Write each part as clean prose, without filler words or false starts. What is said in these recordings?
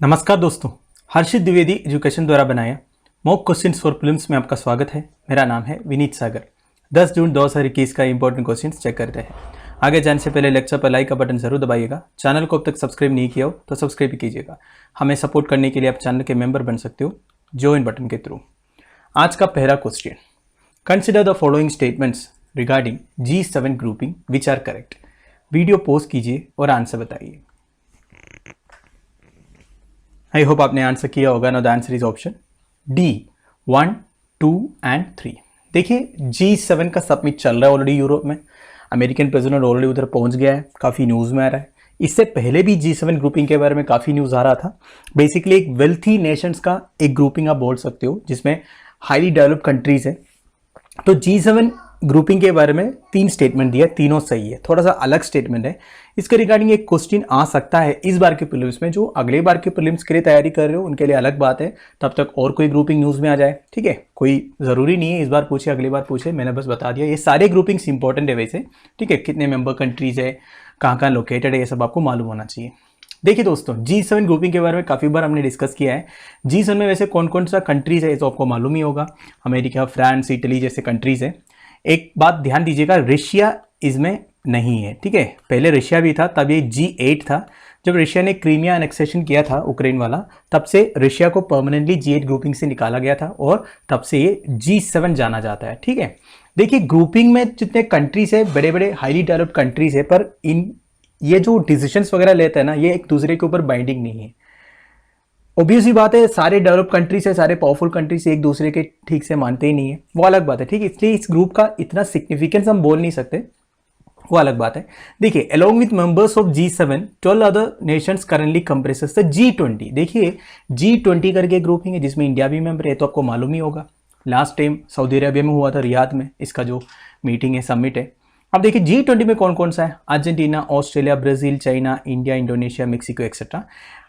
नमस्कार दोस्तों, हर्षित द्विवेदी एजुकेशन द्वारा बनाया मॉक क्वेश्चंस फॉर प्रीलिम्स में आपका स्वागत है। मेरा नाम है विनीत सागर। 10 जून 2021 का इंपॉर्टेंट क्वेश्चंस चेक करते हैं। आगे जाने से पहले लेक्चर पर लाइक का बटन जरूर दबाइएगा। चैनल को अब तक सब्सक्राइब नहीं किया हो तो सब्सक्राइब कीजिएगा। हमें सपोर्ट करने के लिए आप चैनल के मेंबर बन सकते हो ज्वाइन बटन के थ्रू। आज का पहला question, consider the following statements regarding G7 grouping which are correct. Video pause कीजिए और आंसर बताइए। आई होप आपने आंसर किया होगा। Know the answer is option D 1, 2 and 3। देखिए G7 का समिट चल रहा है ऑलरेडी यूरोप में। अमेरिकन प्रेसिडेंट ऑलरेडी उधर पहुंच गया है, काफ़ी न्यूज़ में आ रहा है। इससे पहले भी G7 ग्रुपिंग के बारे में काफ़ी न्यूज़ आ रहा था। बेसिकली एक वेल्थी नेशंस का एक ग्रुपिंग आप बोल सकते हो जिसमें हाईली डेवलप्ड कंट्रीज है। तो G7 ग्रुपिंग के बारे में 3 स्टेटमेंट दिया, तीनों सही है। थोड़ा सा अलग स्टेटमेंट है। इसके रिगार्डिंग एक क्वेश्चन आ सकता है इस बार के प्रीलिम्स में। जो अगले बार के प्रीलिम्स के लिए तैयारी कर रहे हो उनके लिए अलग बात है, तब तक और कोई ग्रुपिंग न्यूज़ में आ जाए। ठीक है, कोई ज़रूरी नहीं है इस बार पूछे अगली बार पूछे, मैंने बस बता दिया। ये सारे ग्रुपिंग्स इंपॉर्टेंट है वैसे। ठीक है, कितने मेंबर कंट्रीज है, कहाँ कहाँ लोकेटेड है, ये सब आपको मालूम होना चाहिए। देखिए दोस्तों, G7 ग्रुपिंग के बारे में काफ़ी बार हमने डिस्कस किया है। G7 में वैसे कौन कौन सा कंट्रीज है तो आपको मालूम ही होगा। अमेरिका, फ्रांस, इटली जैसे कंट्रीज है। एक बात ध्यान दीजिएगा, रशिया इसमें नहीं है। ठीक है, पहले रशिया भी था, तब ये G8 था। जब रशिया ने क्रीमिया एनेक्सेशन किया था उक्रेन वाला, तब से रशिया को परमानेंटली G8 ग्रुपिंग से निकाला गया था और तब से ये G7 जाना जाता है। ठीक है, देखिए ग्रुपिंग में जितने कंट्रीज है, बड़े बड़े हाईली डेवलप्ड कंट्रीज है, पर इन ये जो डिसीजंस वगैरह लेते हैं ना, ये एक दूसरे के ऊपर बाइंडिंग नहीं है। ऑब्वियस ही बात है, सारे डेवलप कंट्रीज है, सारे पावरफुल कंट्रीज एक दूसरे के ठीक से मानते ही नहीं है, वो अलग बात है। ठीक है, इसलिए इस ग्रुप का इतना सिग्निफिकेंस हम बोल नहीं सकते, वो अलग बात है। देखिए, along with members of G7, 12 other Nations currently compresses the G20। देखिए G20 करके ग्रुपिंग है जिसमें इंडिया भी मेंबर है, तो आपको मालूम ही होगा। लास्ट टाइम सऊदी अरेबिया में हुआ था, रियाद में इसका जो मीटिंग है, समिट है। अब देखिए G20 में कौन कौन सा है, Argentina, Australia, Brazil, China, India, Indonesia, Mexico etcetera.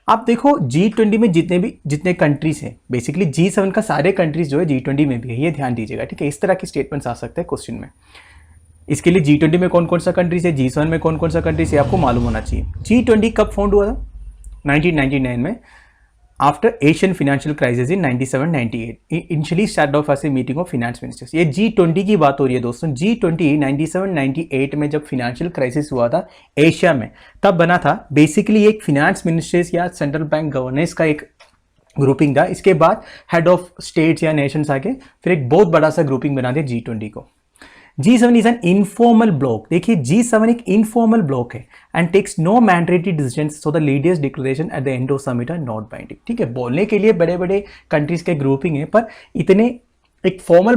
आप देखो G20 में जितने कंट्रीज हैं, बेसिकली G7 का सारे कंट्रीज जो है G20 में भी है, ये ध्यान दीजिएगा। ठीक है, इस तरह के स्टेटमेंट्स आ सकते हैं क्वेश्चन में। इसके लिए G20 में कौन कौन सा कंट्रीज है, G7 में कौन कौन सा कंट्रीज है, आपको मालूम होना चाहिए। G20 कब फाउंड हुआ था? 1999 में, after Asian financial crisis in 97-98 initially start off as a meeting of finance ministers. ये G20 की बात हो रही है दोस्तों। G20 97-98 में जब फाइनेंशियल क्राइसिस हुआ था एशिया में, तब बना था। बेसिकली एक फाइनेंस मिनिस्टर्स या सेंट्रल बैंक गवर्नेंस का एक ग्रुपिंग था। इसके बाद हेड ऑफ स्टेट्स या नेशंस आके फिर एक बहुत बड़ा सा ग्रुपिंग बना दिया G20 को। G7 is an informal block. देखिए G7 एक इनफॉर्मल ब्लॉक है and takes no mandatory decisions, so the leaders declaration at the end of summit are not binding. ठीक है, बोलने के लिए बड़े बड़े कंट्रीज के ग्रुपिंग है, पर इतने एक फॉर्मल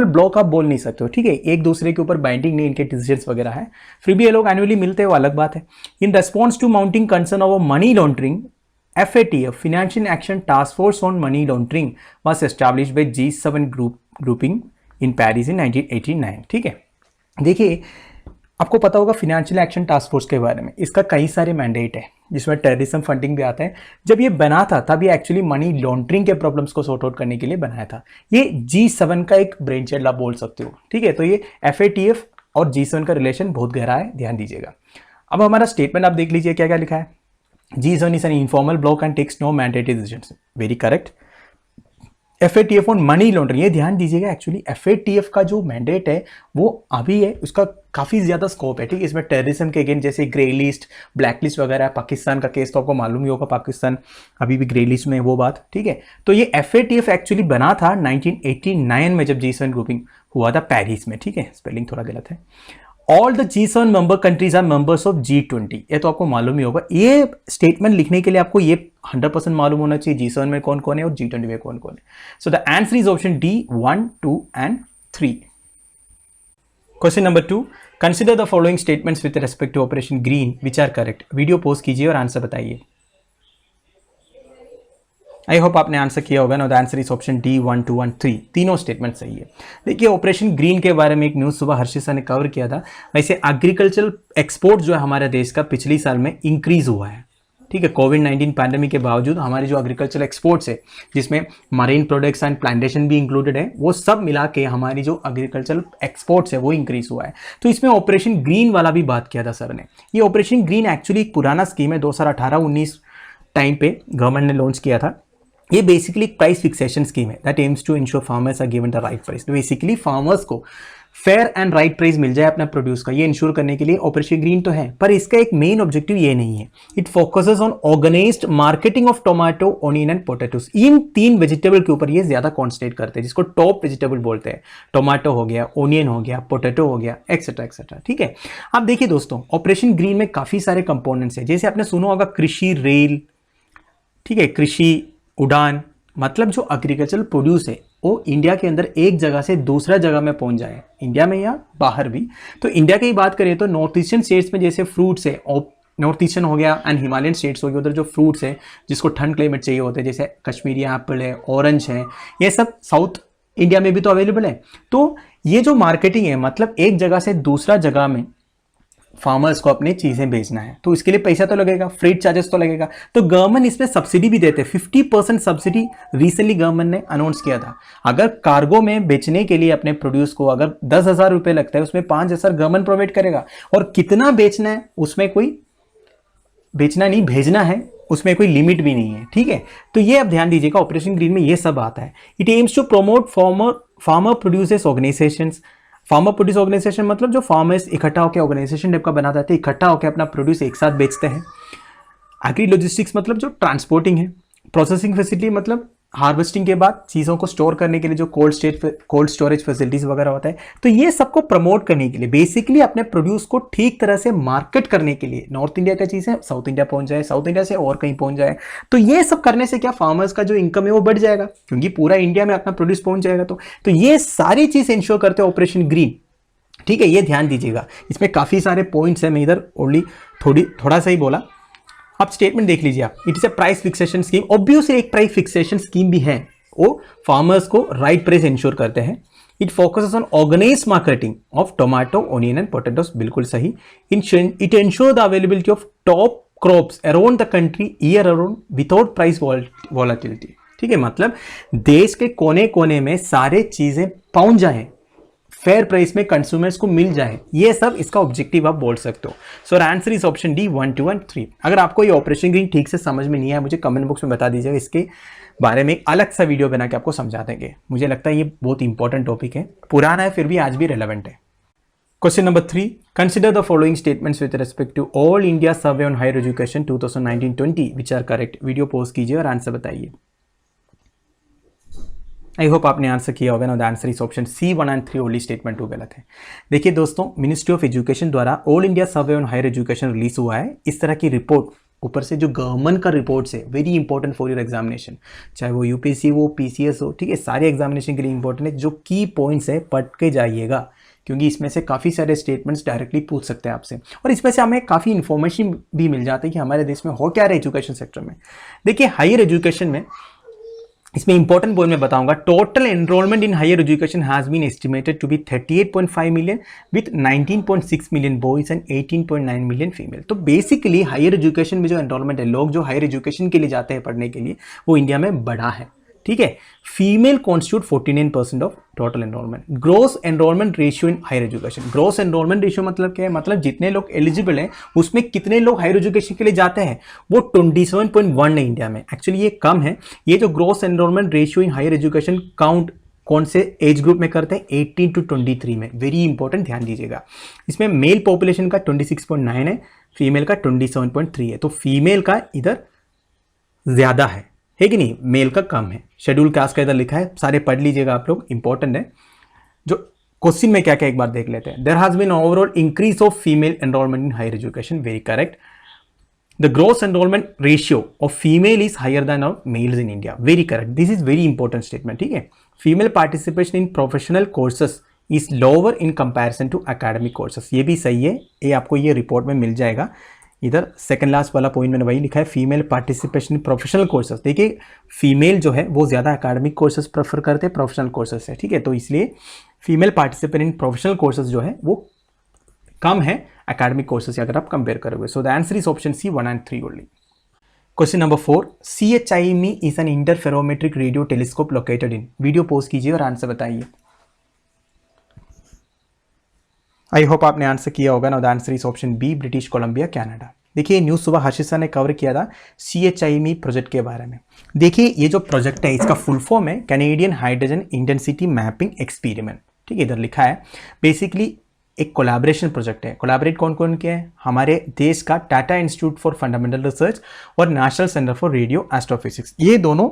ब्लॉक आप बोल नहीं सकते हो। ठीक है, एक दूसरे के ऊपर बाइंडिंग नहीं, इनके डिसीजंस वगैरह है। फिर भी ये लोग एनुअली मिलते हैं, वो अलग बात है। In response to mounting concern of money laundering, FATF Financial Action Task Force on Money Laundering was established by G7 grouping in Paris in 1989। ठीक है, देखिए आपको पता होगा फाइनेंशियल एक्शन टास्क फोर्स के बारे में। इसका कई सारे मैंडेट है जिसमें टेररिज्म फंडिंग भी आता है। जब ये बना था तब ये एक्चुअली मनी लॉन्ड्रिंग के प्रॉब्लम्स को सॉर्ट आउट करने के लिए बनाया था। ये G7 का एक ब्रेन चाइल्ड आप बोल सकते हो। ठीक है, तो ये FATF और G7 का रिलेशन बहुत गहरा है, ध्यान दीजिएगा। अब हमारा स्टेटमेंट आप देख लीजिए क्या क्या लिखा है। G7 is an informal bloc and takes no mandatory decisions, very correct. FATF on money laundering, ये ध्यान दीजिएगा। एक्चुअली FATF का जो मैंडेट है वो अभी है, उसका काफ़ी ज़्यादा स्कोप है। ठीक है, इसमें टेररिज्म के अगेंस्ट जैसे ग्रे लिस्ट, ब्लैक लिस्ट वगैरह। पाकिस्तान का केस तो आपको मालूम ही होगा, पाकिस्तान अभी भी ग्रे लिस्ट में है, वो बात। ठीक है, तो ये FATF एक्चुअली बना था 1989 में जब G7 ग्रुपिंग हुआ था पेरिस में। ठीक है, स्पेलिंग थोड़ा गलत है। All the G7 member countries are members of G20, ये तो आपको मालूम ही होगा। ये स्टेटमेंट लिखने के लिए आपको ये 100% मालूम होना चाहिए G7 में कौन कौन है और G20 में कौन कौन है। So the answer is option D 1, 2 and 3। Question number 2, consider the following statements with respect to operation green which are correct. Video pause कीजिए और आंसर बताइए। आई होप आपने आंसर किया होगा। Know the answer is option D 1, 2 and 3, तीनों statement सही है। देखिए ऑपरेशन ग्रीन के बारे में एक न्यूज़ सुबह हर्षित सर ने कवर किया था। वैसे एग्रीकल्चरल एक्सपोर्ट जो है हमारे देश का पिछले साल में इंक्रीज हुआ है। ठीक है, कोविड-19 पैंडेमिक के बावजूद हमारे जो एग्रीकल्चरल एक्सपोर्ट्स है, जिसमें मरीन प्रोडक्ट्स एंड प्लांटेशन भी इंक्लूडेड है, वो सब मिला के हमारी जो एग्रीकल्चरल एक्सपोर्ट्स है वो इंक्रीज हुआ है। तो इसमें ऑपरेशन ग्रीन वाला भी बात किया था सर ने। ये ऑपरेशन ग्रीन एक्चुअली एक पुराना स्कीम है, 2018-19 टाइम पे गवर्नमेंट ने लॉन्च किया था। ये बेसिकली प्राइस फिक्सेशन स्कीम है that aims to ensure farmers are given the right price. तो बेसिकली फार्मर्स को फेयर एंड राइट प्राइस मिल जाए अपना प्रोड्यूस का, ये इंश्योर करने के लिए ऑपरेशन ग्रीन तो है, पर इसका एक मेन ऑब्जेक्टिव ये नहीं है। It focuses on organised marketing of tomato, onion and potatoes. इन 3 वेजिटेबल के ऊपर ये ज्यादा कॉन्सेंट्रेट करते हैं, जिसको टॉप वेजिटेबल बोलते हैं। टोमेटो हो गया, ऑनियन हो गया, पोटैटो हो गया, एक्सेट्रा एक्सेट्रा। ठीक है, अब देखिए दोस्तों, ऑपरेशन ग्रीन में काफी सारे कंपोनेंट्स है। जैसे आपने सुना होगा कृषि रेल, ठीक है, कृषि उड़ान, मतलब जो एग्रीकल्चरल प्रोड्यूस है वो इंडिया के अंदर एक जगह से दूसरा जगह में पहुंच जाए, इंडिया में या बाहर भी। तो इंडिया की बात करें तो नॉर्थ ईस्टर्न स्टेट्स में जैसे फ्रूट्स है, नॉर्थ ईस्टर्न हो गया एंड हिमालयन स्टेट्स हो गए, उधर जो फ्रूट्स है जिसको ठंड क्लाइमेट चाहिए होते हैं, जैसे कश्मीरी एप्पल है, ऑरेंज है, ये सब साउथ इंडिया में भी तो अवेलेबल है। तो ये जो मार्केटिंग है, मतलब एक जगह से दूसरा जगह में फार्मर्स को अपनी चीजें बेचना है, तो इसके लिए पैसा तो लगेगा, फ्रेट चार्जेस तो लगेगा। तो गवर्नमेंट इसमें सब्सिडी भी देते हैं, 50% सब्सिडी रिसेंटली गवर्नमेंट ने अनाउंस किया था। अगर कार्गो में बेचने के लिए अपने प्रोड्यूस को अगर 10,000 रुपए लगता है, उसमें 5,000 गवर्नमेंट प्रोवाइड करेगा। और कितना बेचना है उसमें कोई बेचना नहीं, भेजना है, उसमें कोई लिमिट भी नहीं है। ठीक है, तो ये आप ध्यान दीजिएगा, ऑपरेशन ग्रीन में ये सब आता है। It aims to promote farmer producers organisations. Farmer produce organisation मतलब जो फार्मर्स इकट्ठा होकर ऑर्गेनाइजेशन टाइप का बना देते हैं, इकट्ठा होकर अपना प्रोड्यूस एक साथ बेचते हैं। एग्री लॉजिस्टिक्स मतलब जो ट्रांसपोर्टिंग है। प्रोसेसिंग फैसिलिटी मतलब हार्वेस्टिंग के बाद चीज़ों को स्टोर करने के लिए जो कोल्ड स्टोरेज फैसिलिटीज वगैरह होता है। तो ये सबको प्रमोट करने के लिए, बेसिकली अपने प्रोड्यूस को ठीक तरह से मार्केट करने के लिए, नॉर्थ इंडिया का चीज़ है साउथ इंडिया पहुंच जाए, साउथ इंडिया से और कहीं पहुंच जाए। तो ये सब करने से क्या फार्मर्स का जो इनकम है वो बढ़ जाएगा, क्योंकि पूरा इंडिया में अपना प्रोड्यूस पहुंच जाएगा। तो ये सारी चीज़ इंश्योर करते हैं ऑपरेशन ग्रीन। ठीक है, ये ध्यान दीजिएगा, इसमें काफ़ी सारे पॉइंट्स हैं, मैं इधर ओनली थोड़ा सा ही बोला। आप स्टेटमेंट देख लीजिए आप, it is a price fixation scheme. Obviously एक प्राइस फिक्सेशन स्कीम भी है, वो फार्मर्स को राइट प्राइस इंश्योर करते हैं। It focuses on organised marketing of tomato, onion and potatoes, बिल्कुल सही। It ensure the availability of top crops around the country year around without price volatility. ठीक है, मतलब देश के कोने कोने में सारे चीजें पहुंच जाएं, फेयर प्राइस में कंज्यूमर्स को मिल जाए, ये सब इसका ऑब्जेक्टिव आप बोल सकते हो। सो answer is option D 1, 2 and 3। अगर आपको ये ऑपरेशन ग्रीन ठीक से समझ में नहीं आया, मुझे कमेंट बॉक्स में बता दीजिएगा, इसके बारे में एक अलग सा वीडियो बना के आपको समझा देंगे। मुझे लगता है ये बहुत इंपॉर्टेंट टॉपिक है, पुराना है फिर भी आज भी रेलेवेंट है। Question number 3, consider the following statements with respect to all India survey on higher education 2019-20 which are correct. Video post कीजिए और आंसर बताइए। आई होप आपने आंसर किया होगा ना। The answer is option C 1 and 3 only, statement 2 गलत है। देखिए दोस्तों, मिनिस्ट्री ऑफ एजुकेशन द्वारा all India survey on higher education release हुआ है। इस तरह की रिपोर्ट, ऊपर से जो गवर्नमेंट का रिपोर्ट्स है, very important for your examination, चाहे वो यूपीएससी हो, पीसीएस हो, ठीक है, सारे एग्जामिनेशन के लिए इंपॉर्टेंट है। जो की पॉइंट्स है पढ़ के जाइएगा, क्योंकि इसमें से काफ़ी सारे स्टेटमेंट्स डायरेक्टली पूछ सकते हैं आपसे, और इसमें से हमें काफ़ी इन्फॉर्मेशन भी मिल जाती है कि हमारे देश में हो क्या रहा है एजुकेशन सेक्टर में। देखिए हायर एजुकेशन में, इसमें इंपॉर्टेंट पॉइंट मैं बताऊंगा, total enrolment in higher education has been estimated to be 38.5 million with 19.6 million boys and 18.9 million female. तो बेसिकली हायर एजुकेशन में जो एनरोलमेंट है, लोग जो हायर एजुकेशन के लिए जाते हैं पढ़ने के लिए, वो इंडिया में बढ़ा है। ठीक है, female constitute 49% of total enrolment. Gross enrolment ratio in higher education, gross enrolment ratio मतलब क्या है, मतलब जितने लोग एलिजिबल हैं उसमें कितने लोग हायर एजुकेशन के लिए जाते हैं, वो 27.1 है इंडिया में। एक्चुअली ये कम है। ये जो gross enrolment ratio in higher education count कौन से एज ग्रुप में करते हैं, 18 to 23 में। वेरी इंपॉर्टेंट, ध्यान दीजिएगा। इसमें मेल पॉपुलेशन का 26.9 है, फीमेल का 27.3 है। तो फीमेल का इधर ज्यादा है कि नहीं, मेल का कम है। शेड्यूल कास्ट का इधर लिखा है, सारे पढ़ लीजिएगा आप लोग, इंपॉर्टेंट है। जो क्वेश्चन में क्या क्या एक बार देख लेते हैं। There has been overall increase of female enrolment in higher education, very correct. The gross enrolment ratio of female is higher than of males in India, very correct. This is very important statement. ठीक है, female participation in professional courses is lower in comparison to academic courses, ये भी सही है। ये आपको ये report में मिल जाएगा। इधर सेकंड लास्ट वाला पॉइंट मैंने वही लिखा है, female participation in professional courses. देखिए फीमेल जो है वो ज़्यादा एकेडमिक कोर्सेज प्रेफर करते हैं प्रोफेशनल कोर्सेज से। ठीक है, तो इसलिए female participate in professional courses जो है वो कम है एकेडमिक कोर्सेज से अगर आप कंपेयर करोगे। So the answer is option C 1 and 3 only. Question number 4, CHIME is an interferometric radio telescope located in. Video post कीजिए और आंसर बताइए। आई होप आपने आंसर किया होगा ना। The answer is option B, British Columbia, Canada. देखिए news सुबह Harshit sir ने कवर किया था CHIME प्रोजेक्ट के बारे में। देखिए ये जो प्रोजेक्ट है इसका फुल फॉर्म है Canadian hydrogen intensity mapping experiment. ठीक है, इधर लिखा है बेसिकली एक कोलैबोरेशन प्रोजेक्ट है। कोलैबोरेट कौन कौन किया है? हमारे देश का Tata institute for fundamental research और national centre for radio astrophysics, ये दोनों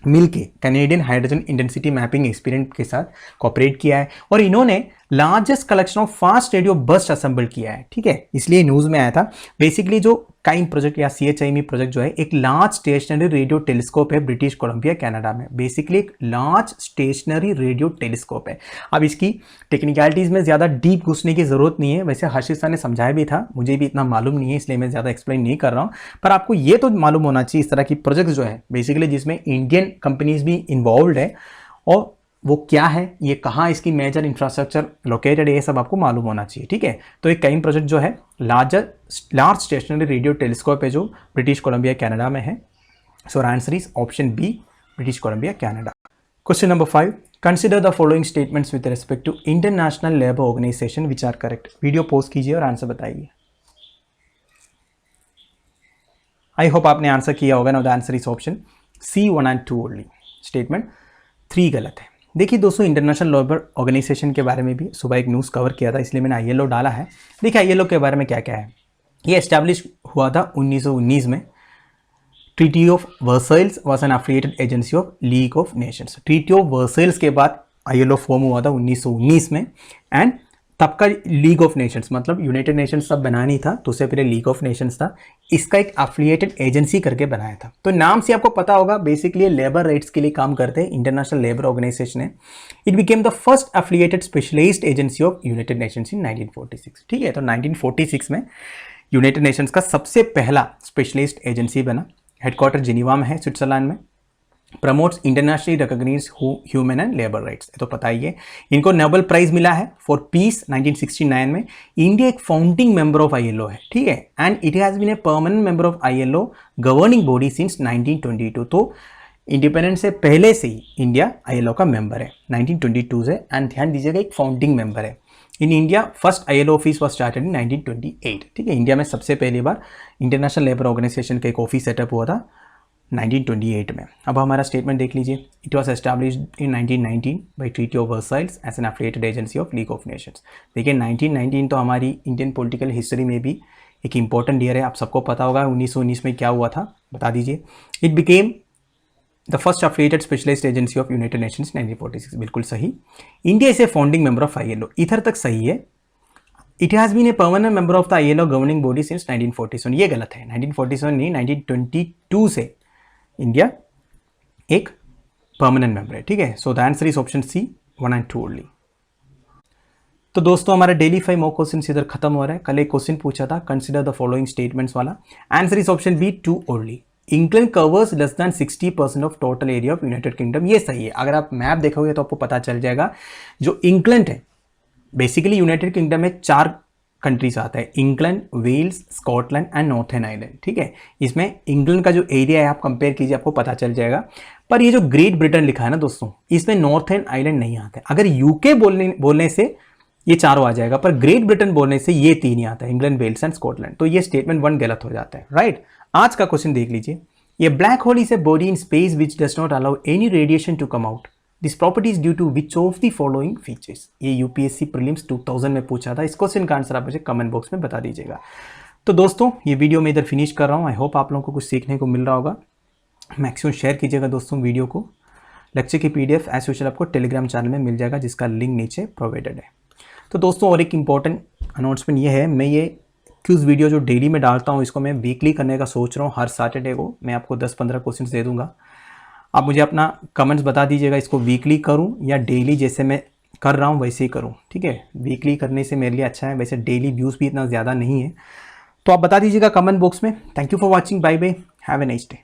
मिलके Canadian hydrogen intensity mapping experiment के साथ कोऑपरेट किया है और इन्होंने largest collection of fast radio burst assemble किया है। ठीक है, इसलिए न्यूज़ में आया था। बेसिकली जो काइन प्रोजेक्ट या CHIME प्रोजेक्ट जो है एक लार्ज स्टेशनरी रेडियो टेलीस्कोप है ब्रिटिश कोलंबिया कनाडा में। बेसिकली एक लार्ज स्टेशनरी रेडियो टेलीस्कोप है। अब इसकी टेक्निकलिटीज़ में ज़्यादा डीप घुसने की ज़रूरत नहीं है, वैसे हर्षित सर ने समझाया भी था, मुझे भी इतना मालूम नहीं है इसलिए मैं ज़्यादा एक्सप्लेन नहीं कर रहा हूँ। पर आपको ये तो मालूम होना चाहिए इस तरह की प्रोजेक्ट जो है बेसिकली जिसमें इंडियन कंपनीज भी इन्वॉल्व है और वो क्या है, ये कहाँ इसकी मेजर इंफ्रास्ट्रक्चर लोकेटेड है, ये सब आपको मालूम होना चाहिए। ठीक है, तो एक काइन प्रोजेक्ट जो है लार्ज स्टेशनरी रेडियो टेलीस्कोप है जो ब्रिटिश कोलंबिया कनाडा में है। So answer is option B, British Columbia Canada. Question number 5, consider the following statements with respect to International labour Organisation which are correct. Video post कीजिए और answer बताइए। I hope आपने answer किया होगा। Now the answer is option C 1 and 2 only. Statement 3 गलत है। देखिए दोस्तों, इंटरनेशनल लेबर ऑर्गेनाइजेशन के बारे में भी सुबह एक न्यूज़ कवर किया था, इसलिए मैंने ILO डाला है। देखिए ILO के बारे में क्या क्या है। ये एस्टैब्लिश हुआ था 1919 में। Treaty of Versailles was an affiliated agency of League of Nations. Treaty of Versailles के बाद ILO फॉर्म हुआ था 1919 में। एंड तब का लीग ऑफ नेशंस मतलब यूनाइटेड नेशंस तब बना नहीं था, तो उससे पहले लीग ऑफ नेशंस था। इसका एक एफिलिएटेड एजेंसी करके बनाया था। तो नाम से आपको पता होगा बेसिकली लेबर राइट्स के लिए काम करते हैं, इंटरनेशनल लेबर ऑर्गेनाइजेशन है। It became the first affiliated specialised agency of United Nations in 1946। ठीक है, तो 1946 में यूनाइटेड नेशंस का सबसे पहला स्पेशलाइज्ड एजेंसी बना। हेडक्वार्टर जिनीवा में है, स्विट्जरलैंड में। Promotes internationally recognised human and labour rights, तो पता ही है। इनको नोबेल प्राइज मिला है फॉर पीस 1969 में। इंडिया एक फाउंडिंग मेंबर ऑफ ILO है। ठीक है, and it has been a permanent member of ILO governing body since 1922। तो इंडिपेंडेंस से पहले से ही इंडिया ILO का मेंबर है 1922 से। एंड ध्यान दीजिएगा एक फाउंडिंग मेंबर है। In India first ILO office was started in 1928। ठीक है, इंडिया में सबसे पहली बार इंटरनेशनल लेबर ऑर्गेनाइजेशन का एक ऑफिस सेटअप हुआ था 1928 में। अब हमारा स्टेटमेंट देख लीजिए। It was established in 1919 by treaty of Versailles as an affiliated agency of League of Nations. देखिए 1919 तो हमारी इंडियन पॉलिटिकल हिस्ट्री में भी एक इंपॉर्टेंट ईयर है। आप सबको पता होगा 1919 में क्या हुआ था, बता दीजिए। It became the first affiliated specialised agency of United Nations 1946। बिल्कुल सही। India is a founding member of ILO, इधर तक सही है। It has been a permanent member of the ILO governing body since 1947, ये गलत है। 1947 नहीं, 1922 से इंडिया एक परमानेंट मेंबर है। ठीक है, so the answer is option C 1 and 2 only. तो दोस्तों हमारा डेली 5 मॉक क्वेश्चन इधर खत्म हो रहा है। कल एक क्वेश्चन पूछा था कंसिडर द फॉलोइंग स्टेटमेंट्स वाला। Answer is option B 2 only. England covers less than 60% of total area of United kingdom, ये सही है। अगर आप मैप देखोगे तो आपको पता चल जाएगा। जो इंग्लैंड है बेसिकली यूनाइटेड किंगडम में 4 कंट्रीज आता है, England, Wales, Scotland and Northern Ireland. ठीक है, इसमें इंग्लैंड का जो एरिया है आप कंपेयर कीजिए, आपको पता चल जाएगा। पर ये जो ग्रेट ब्रिटेन लिखा है ना दोस्तों, इसमें नॉर्थर्न आयरलैंड नहीं आता है। अगर यूके बोलने से ये चारों आ जाएगा, पर ग्रेट ब्रिटेन बोलने से ये 3 ही आता है, इंग्लैंड, वेल्स एंड स्कॉटलैंड। तो ये स्टेटमेंट 1 गलत हो जाता है। राइट, आज का क्वेश्चन देख लीजिए। ये black hole is a body in space which does not allow any radiation to come out. This property is due to which of the following features. ये UPSC प्रीलिम्स 2000 में पूछा था। इस क्वेश्चन का आंसर आप मुझे कमेंट बॉक्स में बता दीजिएगा। तो दोस्तों ये वीडियो मैं इधर फिनिश कर रहा हूँ। आई होप आप लोगों को कुछ सीखने को मिल रहा होगा। मैक्सिमम शेयर कीजिएगा दोस्तों वीडियो को। लेक्चर की PDF एज यूजुअल आपको टेलीग्राम चैनल में मिल जाएगा, जिसका लिंक नीचे प्रोवाइडेड है। तो दोस्तों और एक इंपॉर्टेंट अनाउंसमेंट ये है, मैं ये क्यूज वीडियो जो डेली में डालता हूँ इसको मैं वीकली करने का सोच रहा हूँ। हर सैटरडे को मैं आपको 10-15 क्वेश्चन दे दूंगा। आप मुझे अपना कमेंट्स बता दीजिएगा, इसको वीकली करूं या डेली जैसे मैं कर रहा हूं वैसे ही करूं। ठीक है, वीकली करने से मेरे लिए अच्छा है, वैसे डेली व्यूज़ भी इतना ज़्यादा नहीं है। तो आप बता दीजिएगा कमेंट बॉक्स में। Thank you for watching, bye bye, have a nice day.